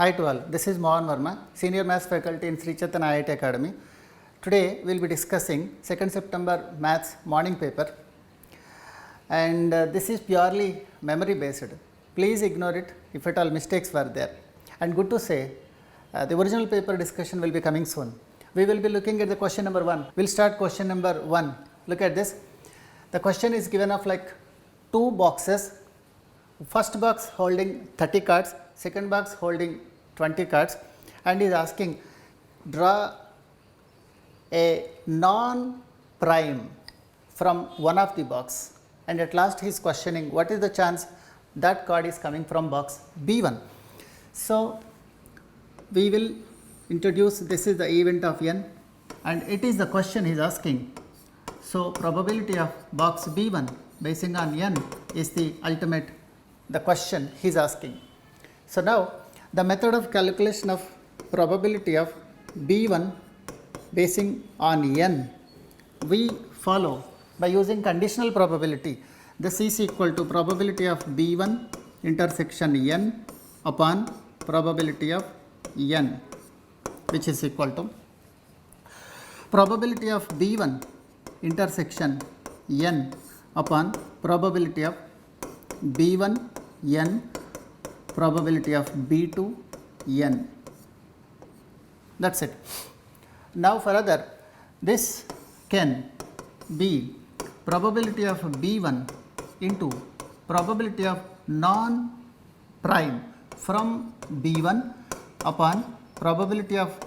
Hi to all, this is Mohan Verma, Senior Maths Faculty in Sri Chaitanya IIT Academy. Today we will be discussing 2nd September Maths morning paper, and this is purely memory based. Please ignore it if at all mistakes were there. And good to say, the original paper discussion will be coming soon. We will be looking at the question number 1. We will start question number 1. Look at this. The question is given of like 2 boxes. First box holding 30 cards, second box holding 20 cards, and is asking draw a non-prime from one of the box, and at last he is questioning what is the chance that card is coming from box B1. So, we will introduce, this is the event of n and it is the question he is asking. So, probability of box B1 basing on n is the ultimate the question he is asking. So, now the method of calculation of probability of B1 basing on n we follow by using conditional probability. This is equal to probability of B1 intersection n upon probability of n, which is equal to probability of B1 intersection n upon probability of B1 n probability of B2 n. That is it. Now, further this can be probability of B1 into probability of non-prime from B1 upon probability of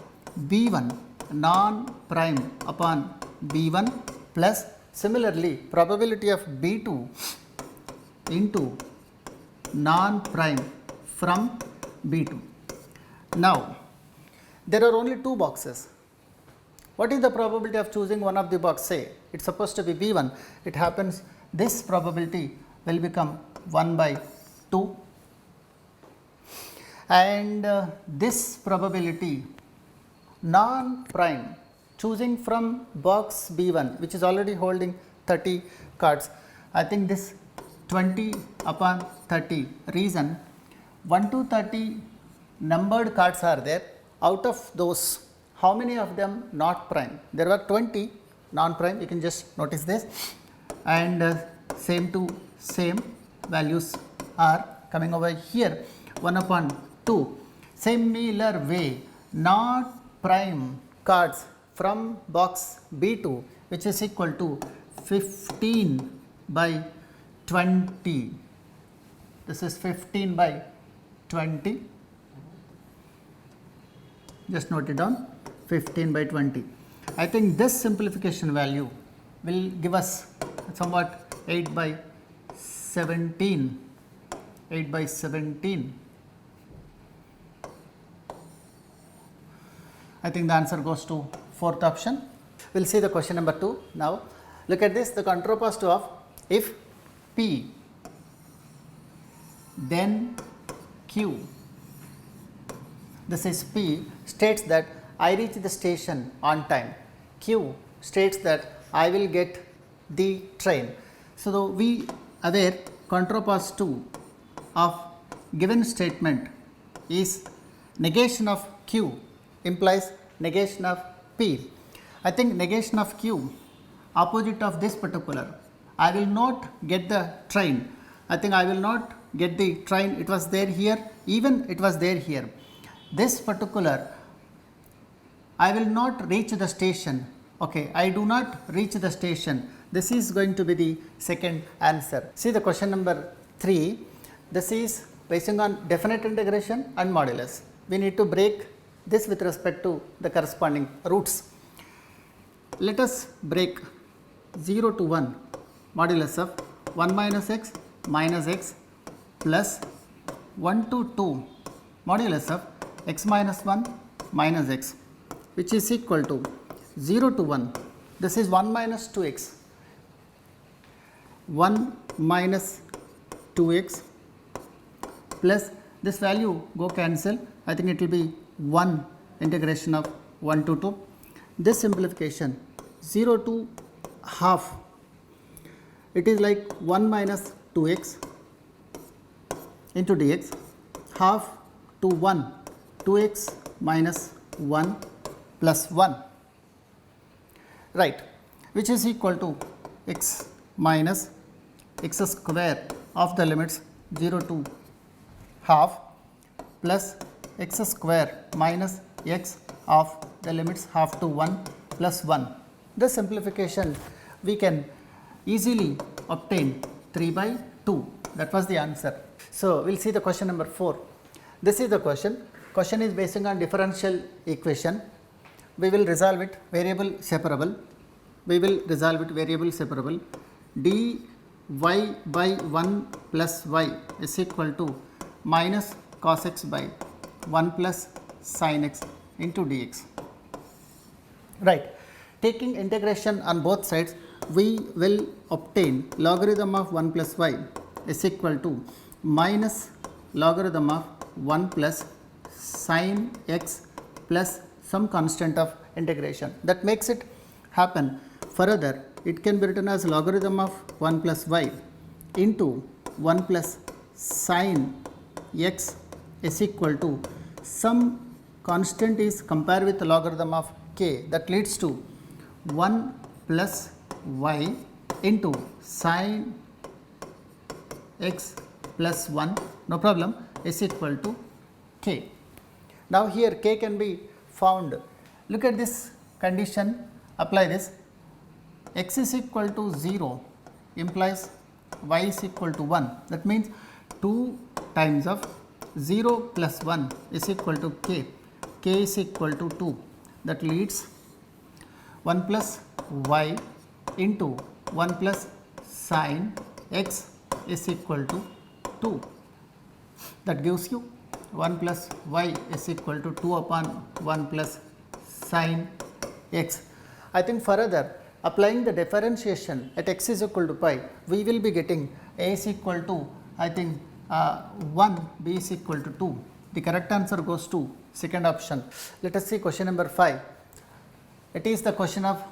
B1 non-prime upon B1 plus similarly probability of B2 into non-prime from B2. Now, there are only 2 boxes. What is the probability of choosing one of the box? Say it is supposed to be B1, it happens this probability will become 1 by 2, and this probability non-prime choosing from box B1 which is already holding 30 cards. I think this 20 upon 30 reason 1 to 30 numbered cards are there. Out of those, how many of them not prime? There were 20 non-prime, you can just notice this, and same to same values are coming over here 1 upon 2. Similar way, not prime cards from box B2 which is equal to 15 by 20. This is 15 by 20. Just note it down, 15 by 20. I think this simplification value will give us somewhat 8 by 17. 8 by 17. I think the answer goes to 4th option. We will see the question number 2 now. Look at this, the contrapositive of if P then Q. This is P states that I reach the station on time. Q states that I will get the train. So, we aware contrapositive of given statement is negation of Q implies negation of P. I think negation of Q opposite of this particular, I will not get the train. I think I will not get the train, it was there here, even it was there here. This particular, I will not reach the station. Okay, I do not reach the station. This is going to be the second answer. See the question number 3. This is basing on definite integration and modulus. We need to break this with respect to the corresponding roots. Let us break 0 to 1 modulus of 1 minus x plus 1 to 2 modulus of x minus 1 minus x, which is equal to 0 to 1. This is 1 minus 2x, 1 minus 2x plus this value go cancel. I think it will be 1 integration of 1 to 2. This simplification 0 to half, it is like 1 minus 2x into dx, half to 1 2x minus 1 plus 1, right, which is equal to x minus x square of the limits 0 to half plus x square minus x of the limits half to 1 plus 1. The simplification we can easily obtain 3 by 2. That was the answer. So, we will see the question number 4. This is the question. Question is based on differential equation. We will resolve it variable separable. We will resolve it variable separable. dy by 1 plus y is equal to minus cos x by 1 plus sin x into dx. Right. Taking integration on both sides, we will obtain logarithm of 1 plus y is equal to minus logarithm of 1 plus sin x plus some constant of integration. That makes it happen. Further, it can be written as logarithm of 1 plus y into 1 plus sin x is equal to some constant is compared with the logarithm of k, that leads to 1 plus y into sin x plus 1, no problem, is equal to k. Now, here k can be found. Look at this condition, apply this. X is equal to 0 implies y is equal to 1. That means 2 times of 0 plus 1 is equal to k. K is equal to 2. That leads 1 plus y into 1 plus sin x is equal to 2. That gives you 1 plus y is equal to 2 upon 1 plus sin x. I think further applying the differentiation at x is equal to pi, we will be getting a is equal to, I think 1, b is equal to 2. The correct answer goes to second option. Let us see question number 5. It is the question of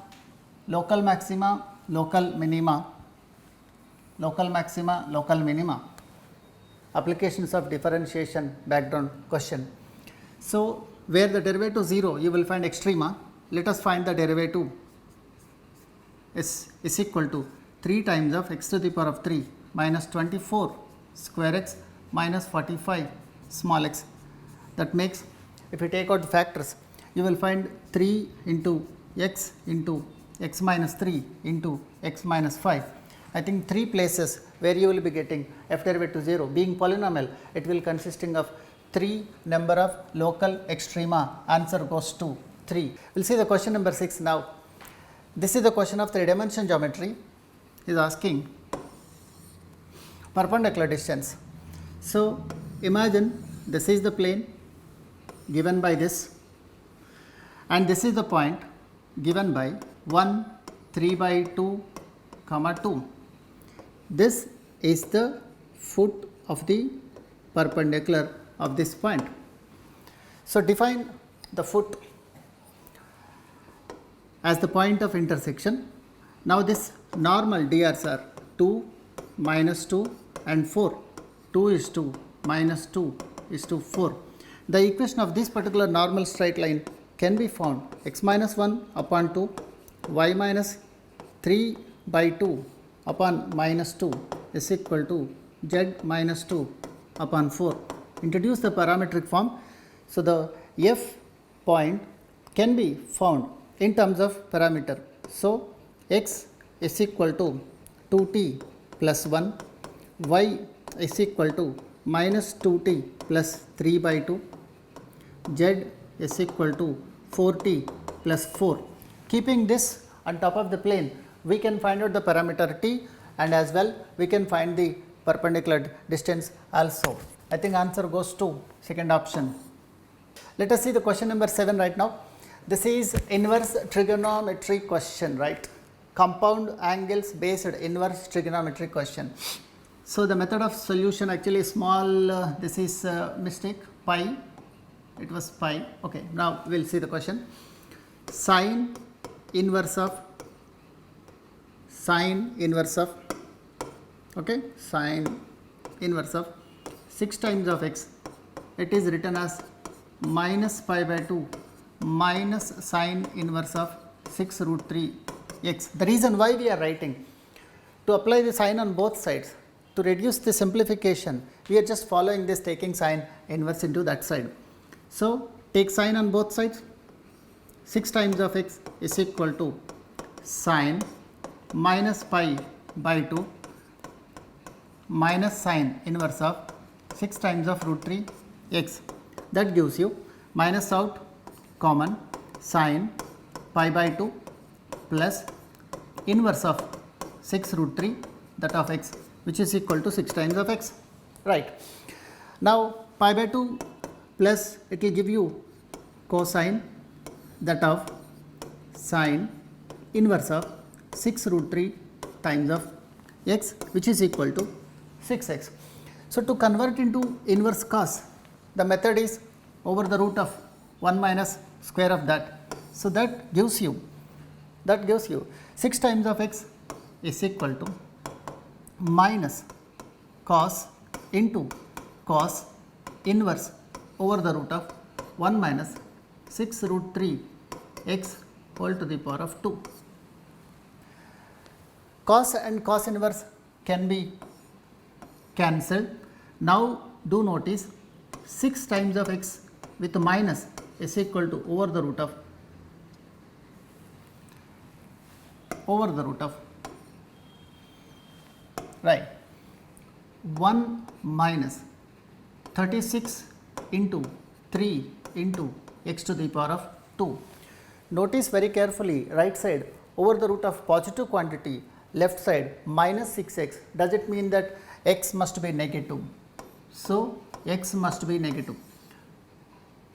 local maxima, local minima, local maxima, local minima, applications of differentiation background question. So, where the derivative 0, you will find extrema. Let us find the derivative is equal to 3 times of x to the power of 3 minus 24 square x minus 45 small x. That makes, if you take out the factors, you will find 3 into x minus 3 into x minus 5. I think 3 places where you will be getting f derivative 0. Being polynomial, it will consisting of 3 number of local extrema. Answer goes to 3. We will see the question number 6 now. This is the question of 3-dimension geometry. Is asking perpendicular distance. So, imagine this is the plane given by this, and this is the point given by 1, 3 by 2, comma 2. This is the foot of the perpendicular of this point. So, define the foot as the point of intersection. Now, this normal drs are 2, minus 2 and 4. 2 is 2, minus 2 is to 4. The equation of this particular normal straight line can be found x minus 1 upon 2, y minus 3 by 2 upon minus 2 is equal to z minus 2 upon 4. Introduce the parametric form. So, the f point can be found in terms of parameter. So, x is equal to 2t plus 1, y is equal to minus 2t plus 3 by 2, z is equal to 4t plus 4. Keeping this on top of the plane, we can find out the parameter t, and as well we can find the perpendicular distance also. I think answer goes to second option. Let us see the question number 7 right now. This is inverse trigonometry question, right? Compound angles based inverse trigonometry question. So, the method of solution actually small, this is mistake, pi, it was pi. Okay, now we will see the question. Sine inverse of, okay, sine inverse of 6 times of x, it is written as minus pi by 2 minus sine inverse of 6 root 3 x. The reason why we are writing, to apply the sine on both sides, to reduce the simplification, we are just following this, taking sine inverse into that side. So, take sine on both sides, 6 times of x is equal to sine minus pi by 2 minus sine inverse of 6 times of root 3 x. That gives you, minus out common, sine pi by 2 plus inverse of 6 root 3 that of x, which is equal to 6 times of x. Right. Now, pi by 2 plus it will give you cosine that of sine inverse of 6 root 3 times of x, which is equal to 6x. So, to convert into inverse cos, the method is over the root of 1 minus square of that. So, that gives you 6 times of x is equal to minus cos into cos inverse over the root of 1 minus 6 root 3 x whole to the power of 2. Cos and cos inverse can be cancelled. Now, do notice 6 times of x with minus is equal to over the root of right 1 minus 36 into 3 into x to the power of 2. Notice very carefully, right side over the root of positive quantity, left side minus 6x. Does it mean that x must be negative? So, x must be negative.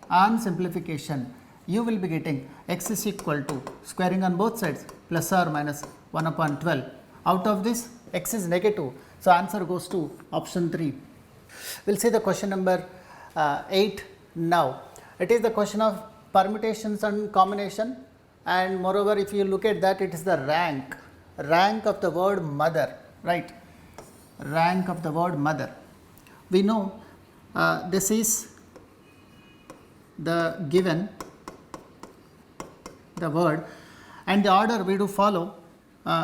On simplification, you will be getting x is equal to squaring on both sides plus or minus 1 upon 12. Out of this, x is negative. So, answer goes to option 3. We will see the question number 8 now. It is the question of permutations and combination, and moreover, if you look at that, it is the rank of the word mother, right? Rank of the word mother. We know this is the given, the word, and the order we do follow,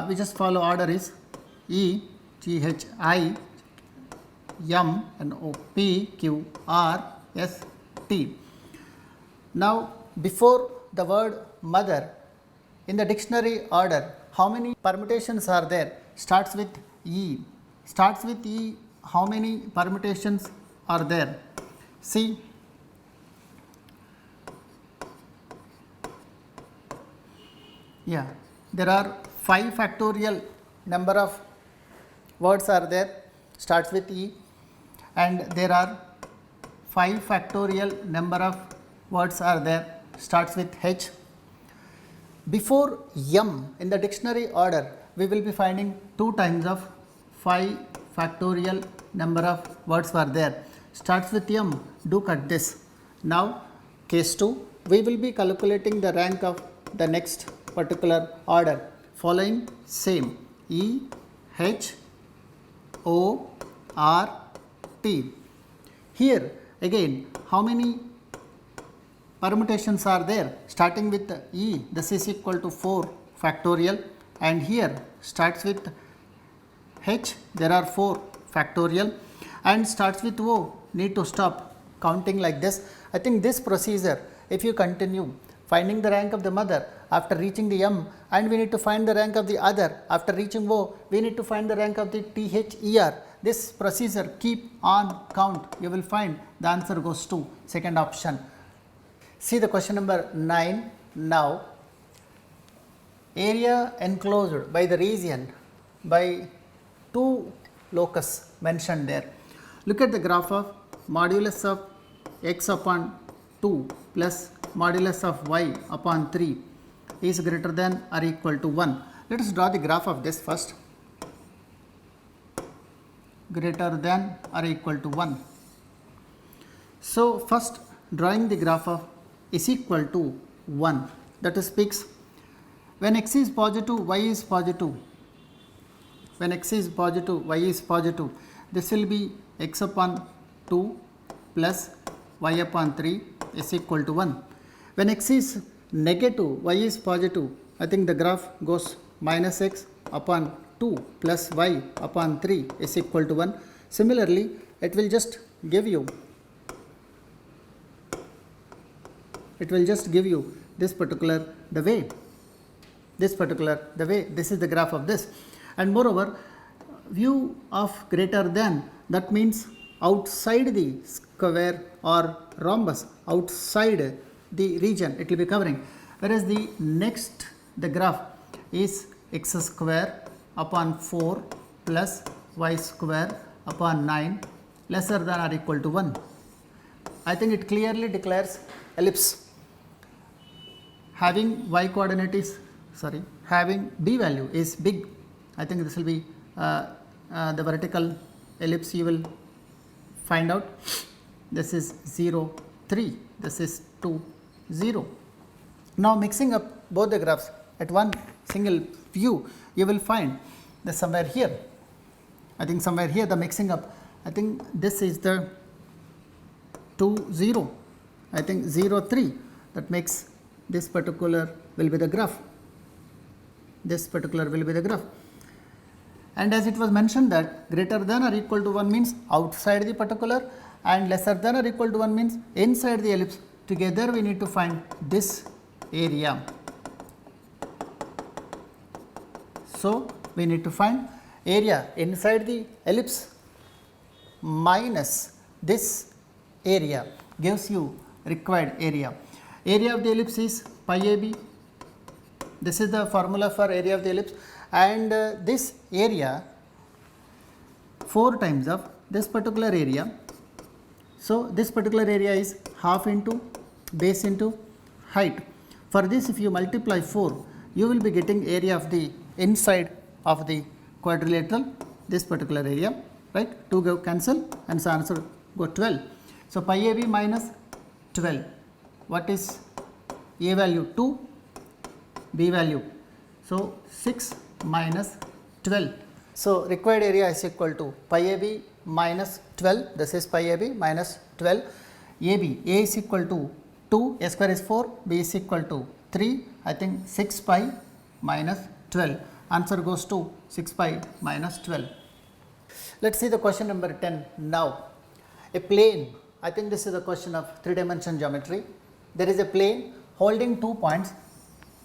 we just follow order is E, G, H, I, M, and O, P, Q, R, S, T. Now, before the word mother, in the dictionary order, how many permutations are there? Starts with E. Starts with E, how many permutations are there? See, yeah, there are 5 factorial number of words are there, starts with E, and there are 5 factorial number of words are there, starts with H. Before M in the dictionary order, we will be finding 2 times of 5 factorial number of words were there, starts with M. Do cut this. Now, case 2, we will be calculating the rank of the next particular order following same E, H, O, R, T. Here again, how many permutations are there? Starting with E, this is equal to 4 factorial, and here starts with H, there are 4 factorial, and starts with O, need to stop counting like this. I think this procedure, if you continue finding the rank of the mother after reaching the M, and we need to find the rank of the other after reaching O, we need to find the rank of the THER. This procedure keep on count, you will find the answer goes to second option. See the question number 9 now. Area enclosed by the region by 2 locus mentioned there. Look at the graph of modulus of x upon 2 plus modulus of y upon 3 is greater than or equal to 1. Let us draw the graph of this first. Greater than or equal to 1. So, first drawing the graph of is equal to 1, that speaks when x is positive, y is positive. When x is positive, y is positive, this will be x upon 2 plus y upon 3 is equal to 1. When x is negative, y is positive, I think the graph goes minus x upon 2 plus y upon 3 is equal to 1. Similarly, it will just give you this particular the way. This is the graph of this. And moreover, view of greater than, that means outside the square or rhombus, outside the region it will be covering. Whereas the next the graph is x square upon 4 plus y square upon 9 lesser than or equal to 1. I think it clearly declares ellipse having y coordinate is having b value is big. I think this will be the vertical ellipse you will find out. This is 0, 3, this is 2, 0. Now mixing up both the graphs at one single view, you will find that somewhere here, I think somewhere here the mixing up, I think this is the 2, 0, I think 0, 3, that makes this particular will be the graph. And as it was mentioned that greater than or equal to 1 means outside the particular and lesser than or equal to 1 means inside the ellipse. Together we need to find this area. So we need to find area inside the ellipse minus this area gives you required area. Area of the ellipse is pi AB. This is the formula for area of the ellipse, and this area 4 times of this particular area. So this particular area is half into base into height. For this, if you multiply 4, you will be getting area of the inside of the quadrilateral, this particular area, right? 2 go cancel and so answer go 12. So pi AB minus 12. What is A value? 2, B value. So 6 minus 12. So required area is equal to pi AB minus 12. This is pi AB minus 12. AB, A is equal to 2, A square is 4, B is equal to 3. I think 6 pi minus 12. Answer goes to 6 pi minus 12. Let's see the question number 10 now. A plane, I think this is a question of 3-dimension geometry. There is a plane holding 2 points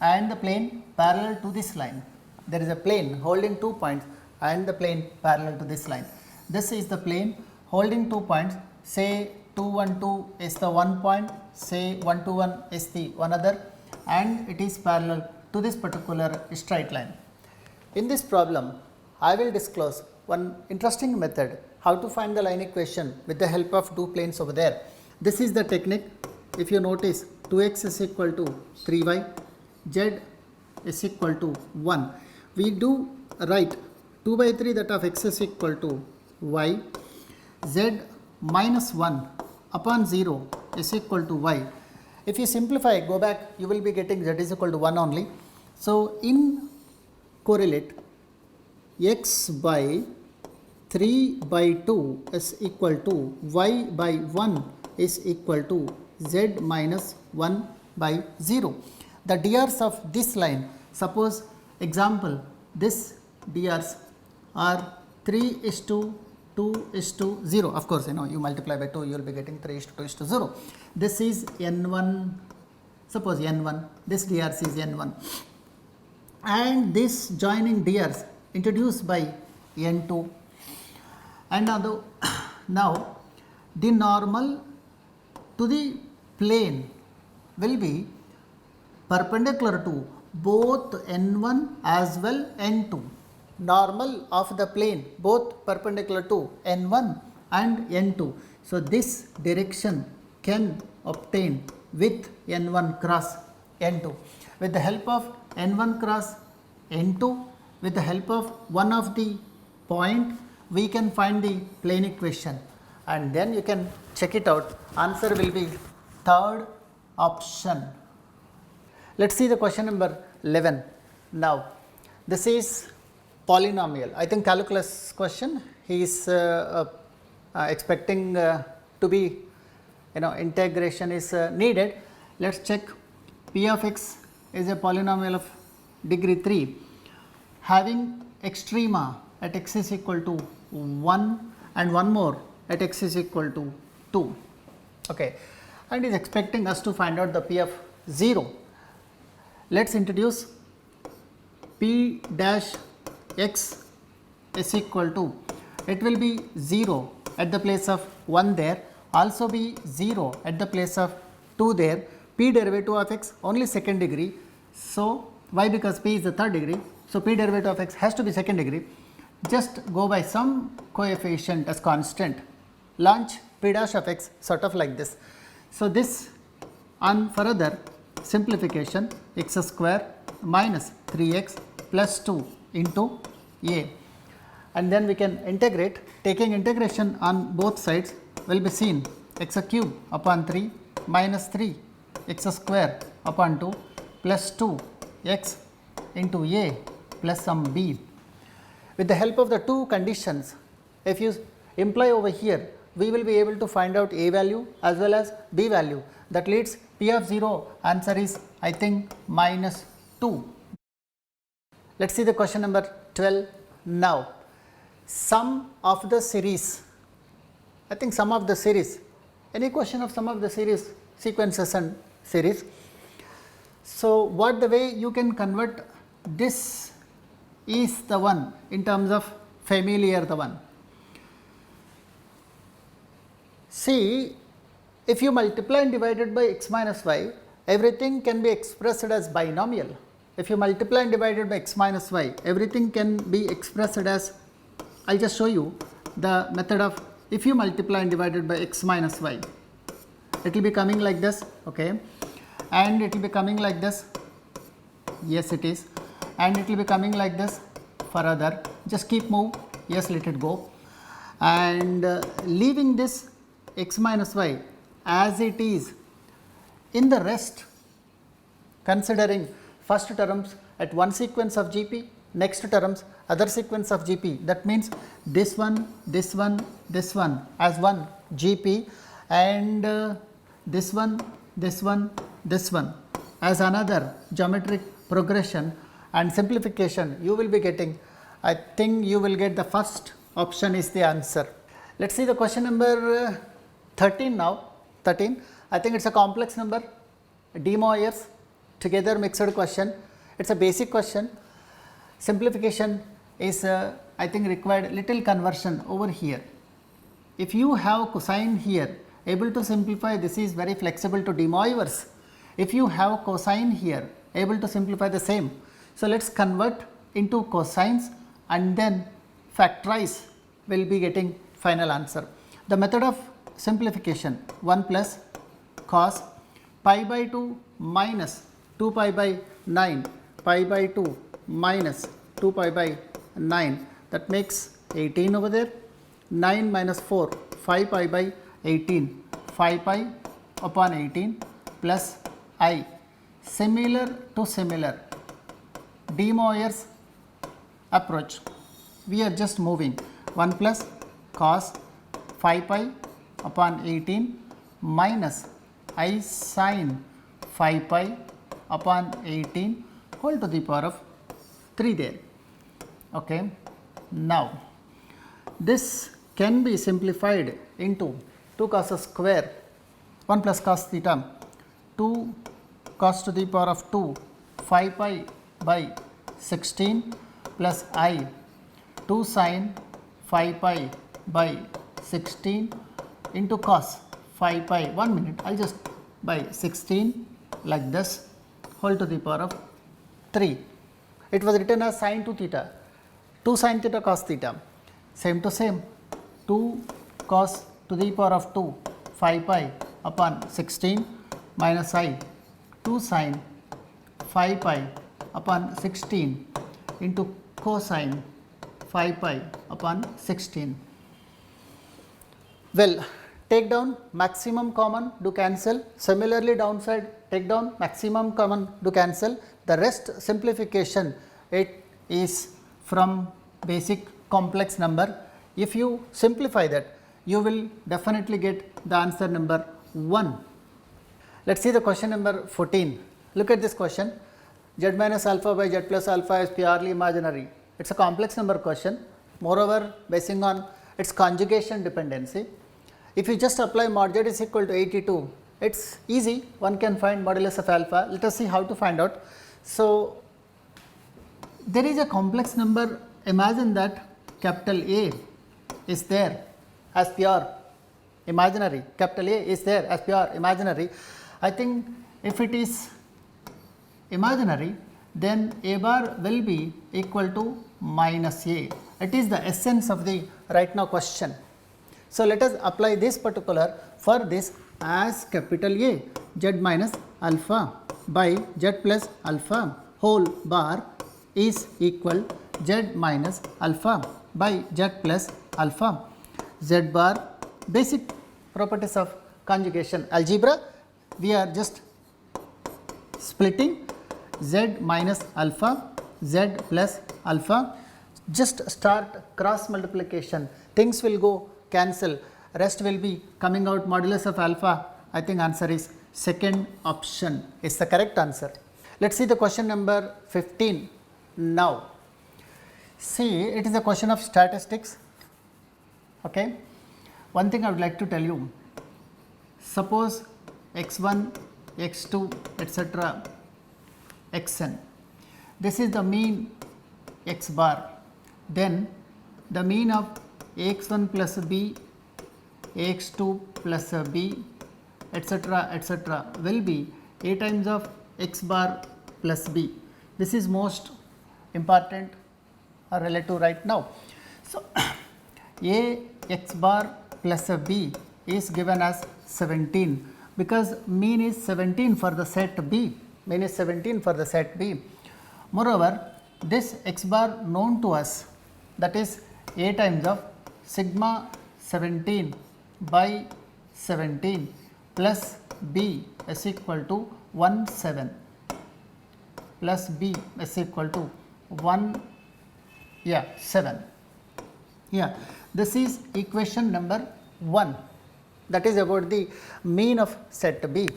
and the plane parallel to this line. There is a plane holding 2 points and the plane parallel to this line. This is the plane holding 2 points, say 2, 1, 2 is the one point, say 1, 2, 1 is the one other, and it is parallel to this particular straight line. In this problem, I will disclose one interesting method how to find the line equation with the help of 2 planes over there. This is the technique. If you notice, 2x is equal to 3y, z is equal to 1. We do write 2 by 3 that of x is equal to y, z minus 1 upon 0 is equal to y. If you simplify, go back, you will be getting z is equal to 1 only. So in correlate, x by 3 by 2 is equal to y by 1 is equal to z minus 1 by 0. The drs of this line, suppose example, this drs are 3 is to 2 is to 0. Of course, you multiply by 2, you will be getting 3 is to 2 is to 0. This is n1, suppose n1, this drs is n1. And this joining drs introduced by n2. And now the normal to the plane will be perpendicular to both n1 as well n2. Normal of the plane both perpendicular to n1 and n2. So this direction can obtain with n1 cross n2. With the help of n1 cross n2, with the help of one of the point, we can find the plane equation and then you can check it out. Answer will be third option. Let's see the question number 11 now. This is polynomial. I think calculus question. He is expecting to be integration is needed. Let us check. P of x is a polynomial of degree 3 having extrema at x is equal to 1 and one more at x is equal to 2, okay, and is expecting us to find out the P of 0. Let us introduce P dash x is equal to, it will be 0 at the place of 1 there, also be 0 at the place of 2 there. P derivative of x only second degree. So, why? Because P is the third degree. So, P derivative of x has to be second degree. Just go by some coefficient as constant, launch P dash of x sort of like this. So, this on further simplification, x square minus 3x plus 2 into a, and then we can integrate. Taking integration on both sides will be seen x cube upon 3 minus 3 x square upon 2 plus 2 x into a plus some b. With the help of the two conditions, if you imply over here, we will be able to find out a value as well as b value. That leads P of 0 answer is, I think, minus 2. Let us see the question number 12 now. Sum of the series, I think sum of the series, any question of sum of the series, sequences and series. So, what the way you can convert this is the one in terms of familiar the one. See, if you multiply and divide it by x minus y, everything can be expressed as binomial. If you multiply and divide it by x minus y, everything can be expressed as, I will just show you the method of, if you multiply and divide it by x minus y, it will be coming like this, okay, and it will be coming like this, yes it is, and it will be coming like this for other, just keep move, yes let it go, and leaving this x minus y as it is. In the rest, considering first terms at one sequence of GP, next terms other sequence of GP, that means this one, this one, this one as one GP, and this one, this one, this one as another geometric progression and simplification, you will be getting, I think you will get the first option is the answer. Let us see the question number 13 now. 13, I think it is a complex number, de Moivre's together mixed question. It is a basic question. Simplification is I think required little conversion over here. If you have cosine here, able to simplify, this is very flexible to de Moivre's. If you have cosine here, able to simplify the same. So, let us convert into cosines and then factorize, will be getting final answer. The method of simplification, 1 plus cos pi by 2 minus 2 pi by 9, pi by 2 minus 2 pi by 9, that makes 18 over there, 9 minus 4, 5 pi by 18, 5 pi upon 18 plus I, similar to similar, de Moivre's approach, we are just moving 1 plus cos 5 pi upon 18 minus I sin 5 pi upon 18 whole to the power of 3 there. Okay. Now, this can be simplified into 2 cos square 1 plus cos theta 2 cos to the power of 2 5 pi by 16 plus I 2 sin 5 pi by 16 into cos 5 pi, 1 minute, I will just by 16 like this whole to the power of 3. It was written as sin 2 theta, 2 sin theta cos theta, same to same, 2 cos to the power of 2 5 pi upon 16 minus I 2 sin 5 pi upon 16 into cosine 5 pi upon 16. Well, take down maximum common, do cancel, similarly downside take down maximum common, do cancel, the rest simplification it is from basic complex number. If you simplify that, you will definitely get the answer number 1. Let's see the question number 14. Look at this question. Z minus alpha by Z plus alpha is purely imaginary. It's a complex number question. Moreover, basing on its conjugation dependency. If you just apply mod z is equal to 82, it's easy. One can find modulus of alpha. Let us see how to find out. So, there is a complex number. Imagine that capital A is there as pure imaginary. Capital A is there as pure imaginary. I think if it is imaginary, then A bar will be equal to minus A. It is the essence of the right now question. So, let us apply this particular for this as capital A, Z minus alpha by Z plus alpha whole bar is equal Z minus alpha by Z plus alpha. Z bar, basic properties of conjugation algebra, we are just splitting Z minus alpha, Z plus alpha, just start cross multiplication, things will go cancel, rest will be coming out modulus of alpha. I think answer is second option is the correct answer. Let us see the question number 15 now. See, it is a question of statistics. Okay. One thing I would like to tell you, suppose x1, x2, etc., xn, this is the mean x bar, then the mean of ax1 plus b, ax2 plus b, etc., etc., will be a times of x bar plus b. This is most important relative right now. So, a x bar plus b is given as 17 because mean is 17 for the set B, mean is 17 for the set B. Moreover, this x bar known to us, that is a times of sigma 17 by 17 plus b is equal to 17 plus b is equal to 7. Yeah, this is equation number 1, that is about the mean of set B.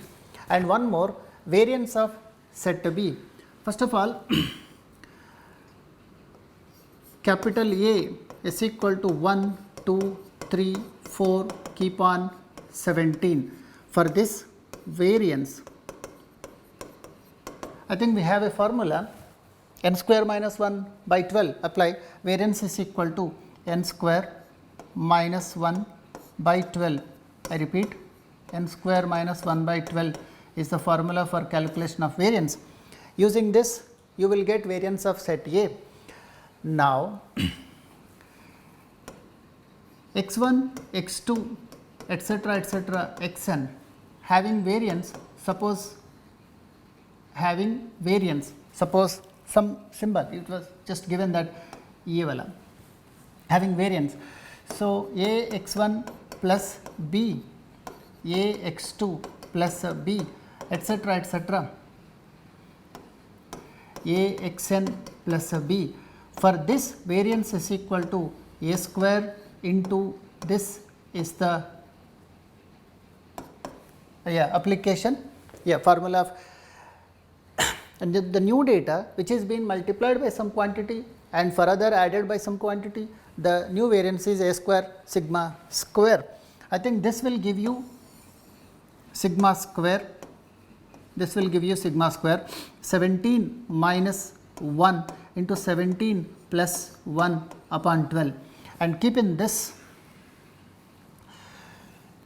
And one more, variance of set B. First of all, capital A is equal to 1, 2, 3, 4, keep on 17. For this variance, I think we have a formula, n square minus 1 by 12, apply, variance is equal to n square minus 1 by 12. I repeat, n square minus 1 by 12 is the formula for calculation of variance. Using this, you will get variance of set A. Now, x1, x2, etc., etc., xn having variance, suppose some symbol, it was just given that ye wala, having variance. So, a x1 plus b, a x2 plus b, etc., etc., a xn plus b. For this, variance is equal to a square into this is the application, formula of and the new data which is being multiplied by some quantity and further added by some quantity, the new variance is a square sigma square. I think this will give you sigma square, this will give you sigma square 17 minus 1 into 17 plus 1 upon 12, and keep in this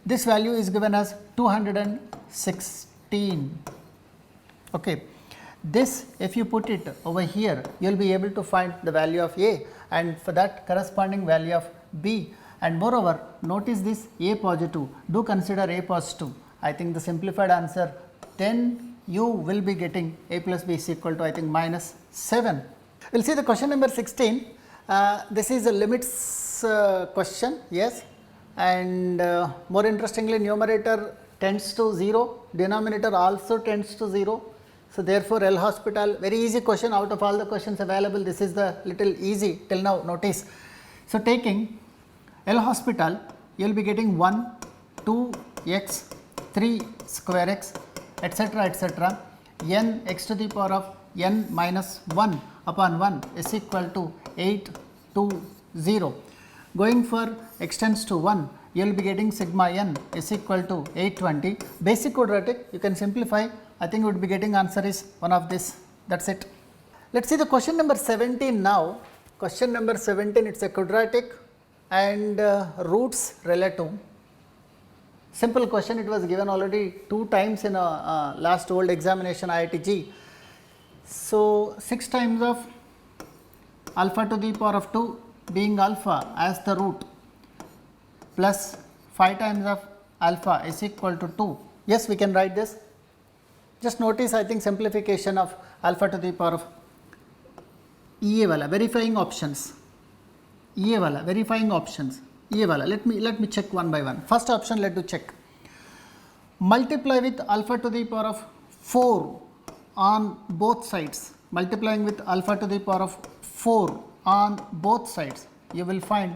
value is given as 216. Okay. This, if you put it over here, you will be able to find the value of A and for that corresponding value of B. And moreover, notice this A positive, do consider A positive. I think the simplified answer, then you will be getting A plus B is equal to, I think, minus 7. We will see the question number 16. This is a limits question, yes, and more interestingly, numerator tends to 0, denominator also tends to 0. So, therefore, L Hospital, very easy question, out of all the questions available, this is the little easy till now, notice. So, taking L Hospital, you will be getting 1, 2, x, 3 square x etc. etc. n x to the power of n minus 1 upon 1 is equal to 8 to 0. Going for extends to 1, you will be getting sigma n is equal to 820. Basic quadratic, you can simplify. I think you would be getting answer is one of this. That's it. Let's see the question number 17 now. Question number 17, it's a quadratic and roots relative. Simple question, it was given already 2 times in a last old examination IIT-JEE. So 6 times of alpha to the power of 2 being alpha as the root plus 5 times of alpha is equal to 2. Yes, we can write this. Just notice, I think simplification of alpha to the power of EA wala verifying options. EA wala verifying options. EA wala. Let me check one by one. First option, let us check. Multiply with alpha to the power of 4 on both sides. Multiplying with alpha to the power of 4 on both sides, you will find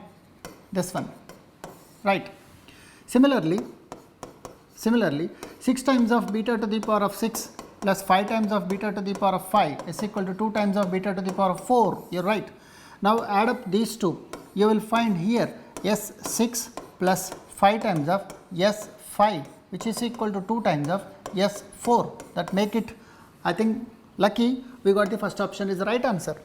this one, right. Similarly 6 times of beta to the power of 6 plus 5 times of beta to the power of 5 is equal to 2 times of beta to the power of 4, you are right. Now add up these two, you will find here S6 plus 5 times of S5 which is equal to 2 times of S4. That make it, I think lucky we got the first option is the right answer.